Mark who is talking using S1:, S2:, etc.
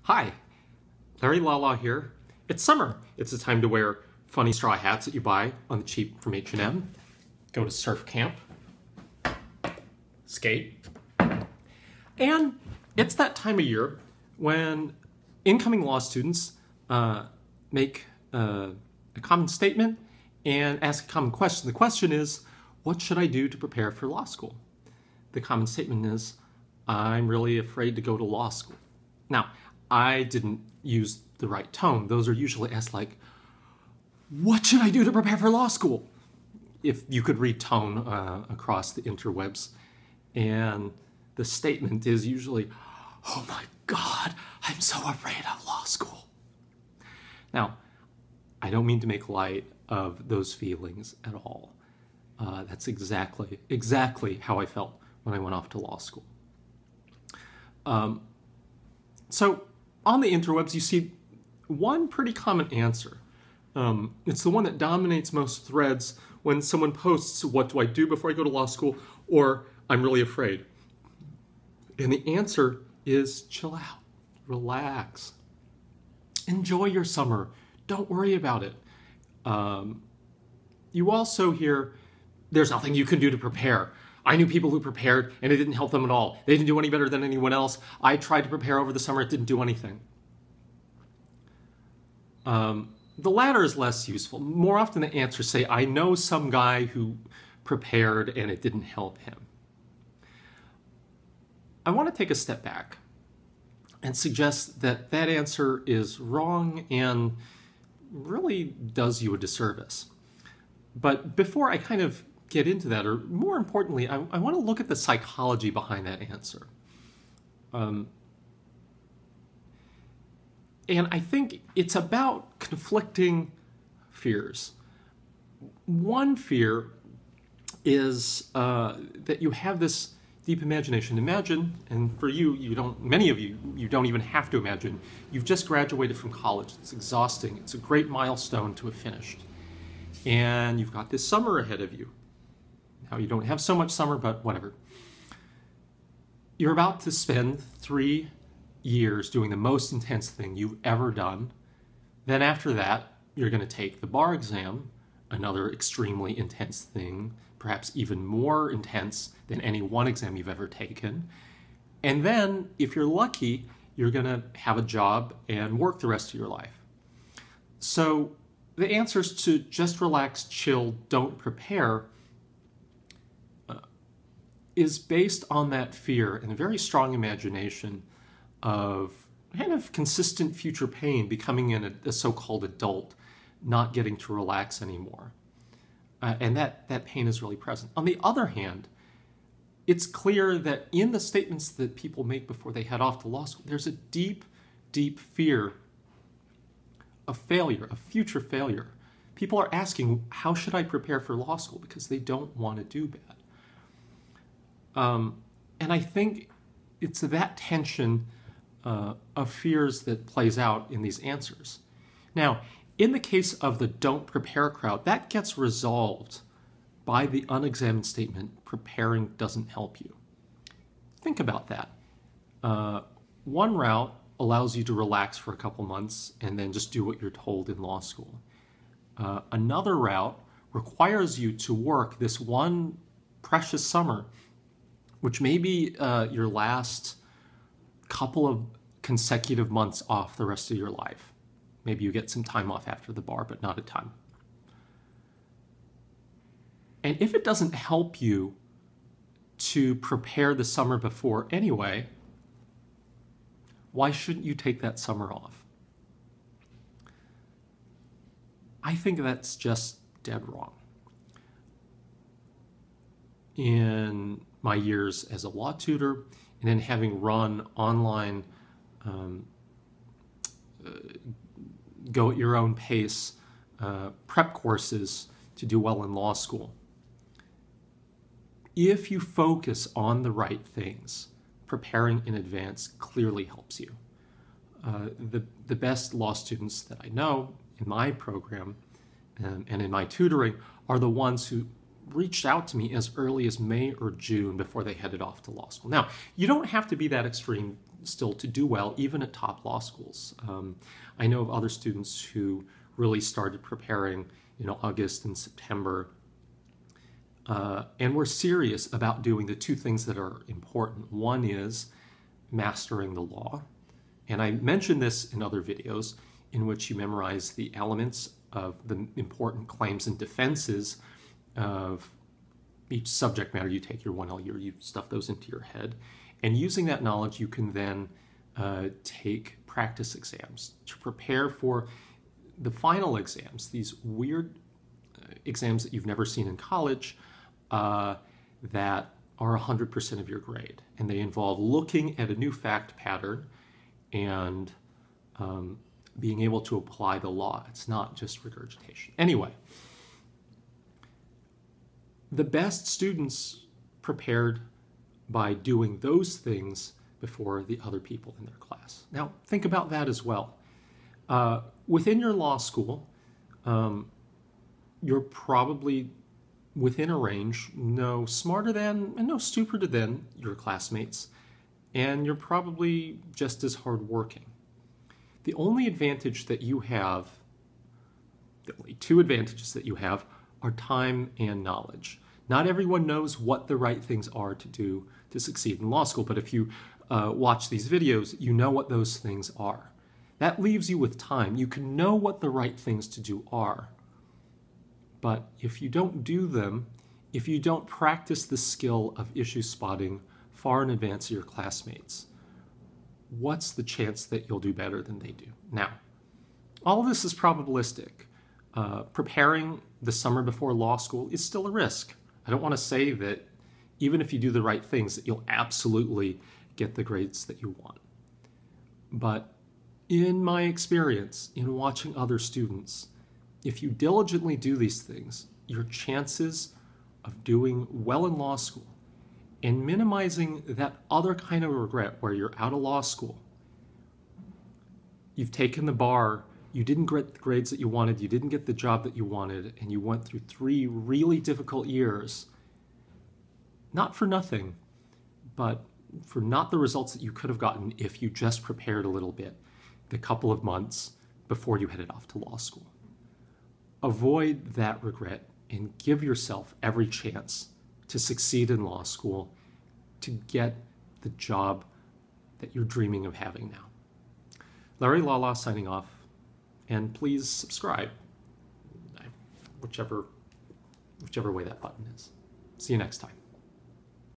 S1: Hi, Larry Lala here. It's summer. It's the time to wear funny straw hats that you buy on the cheap from H&M, go to surf camp, skate, and it's that time of year when incoming law students make a common statement and ask a common question. The question is, what should I do to prepare for law school? The common statement is, I'm really afraid to go to law school. Now, I didn't use the right tone. Those are usually asked like, what should I do to prepare for law school? If you could read tone across the interwebs. And the statement is usually, oh my God, I'm so afraid of law school. Now, I don't mean to make light of those feelings at all. That's exactly how I felt when I went off to law school. So on the interwebs, you see one pretty common answer. It's the one that dominates most threads when someone posts, what do I do before I go to law school? Or I'm really afraid. And the answer is chill out, relax, enjoy your summer. Don't worry about it. You also hear, there's nothing you can do to prepare. I knew people who prepared and it didn't help them at all. They didn't do any better than anyone else. I tried to prepare over the summer, it didn't do anything. The latter is less useful. More often the answers say, I know some guy who prepared and it didn't help him. I want to take a step back and suggest that that answer is wrong and really does you a disservice. But before I kind of get into that, or more importantly, I want to look at the psychology behind that answer. And I think it's about conflicting fears. One fear is that you have this deep imagination. Imagine, and for you, many of you, you don't even have to imagine, you've just graduated from college. It's exhausting. It's a great milestone to have finished. And you've got this summer ahead of you. Now, you don't have so much summer, but whatever. You're about to spend 3 years doing the most intense thing you've ever done. Then after that, you're going to take the bar exam, another extremely intense thing, perhaps even more intense than any one exam you've ever taken. And then, if you're lucky, you're going to have a job and work the rest of your life. So the answer is to just relax, chill, don't prepare, is based on that fear and a very strong imagination of kind of consistent future pain, becoming a so-called adult, not getting to relax anymore. And that pain is really present. On the other hand, it's clear that in the statements that people make before they head off to law school, there's a deep, deep fear of failure, of future failure. People are asking, how should I prepare for law school? Because they don't want to do bad. And I think it's that tension of fears that plays out in these answers. Now, in the case of the don't prepare crowd, that gets resolved by the unexamined statement, preparing doesn't help you. Think about that. One route allows you to relax for a couple months and then just do what you're told in law school. Another route requires you to work this one precious summer, which may be your last couple of consecutive months off the rest of your life. Maybe you get some time off after the bar, but not a ton. And if it doesn't help you to prepare the summer before anyway, why shouldn't you take that summer off? I think that's just dead wrong. In my years as a law tutor, and then having run online go at your own pace prep courses to do well in law school. If you focus on the right things, preparing in advance clearly helps you. The best law students that I know in my program and in my tutoring are the ones who reached out to me as early as May or June before they headed off to law school. Now, you don't have to be that extreme still to do well, even at top law schools. I know of other students who really started preparing in August and September, and were serious about doing the two things that are important. One is mastering the law, and I mentioned this in other videos in which you memorize the elements of the important claims and defenses of each subject matter. You take your 1L year, you stuff those into your head, and using that knowledge you can then take practice exams to prepare for the final exams, these weird exams that you've never seen in college that are 100% of your grade, and they involve looking at a new fact pattern and being able to apply the law. It's not just regurgitation. Anyway, the best students prepared by doing those things before the other people in their class. Now, think about that as well. Within your law school, you're probably within a range, no smarter than and no stupider than your classmates, and you're probably just as hardworking. The only advantage that you have, the only two advantages that you have, are time and knowledge. Not everyone knows what the right things are to do to succeed in law school, but if you watch these videos, you know what those things are. That leaves you with time. You can know what the right things to do are. But if you don't do them, if you don't practice the skill of issue spotting far in advance of your classmates, what's the chance that you'll do better than they do? Now, all of this is probabilistic. Preparing the summer before law school is still a risk. I don't want to say that even if you do the right things, that you'll absolutely get the grades that you want. But in my experience, in watching other students, if you diligently do these things, your chances of doing well in law school and minimizing that other kind of regret where you're out of law school, you've taken the bar, you didn't get the grades that you wanted, you didn't get the job that you wanted, and you went through 3 really difficult years, not for nothing, but for not the results that you could have gotten if you just prepared a little bit the couple of months before you headed off to law school. Avoid that regret and give yourself every chance to succeed in law school, to get the job that you're dreaming of having now. Larry Lala signing off, and please subscribe, whichever way that button is. See you next time.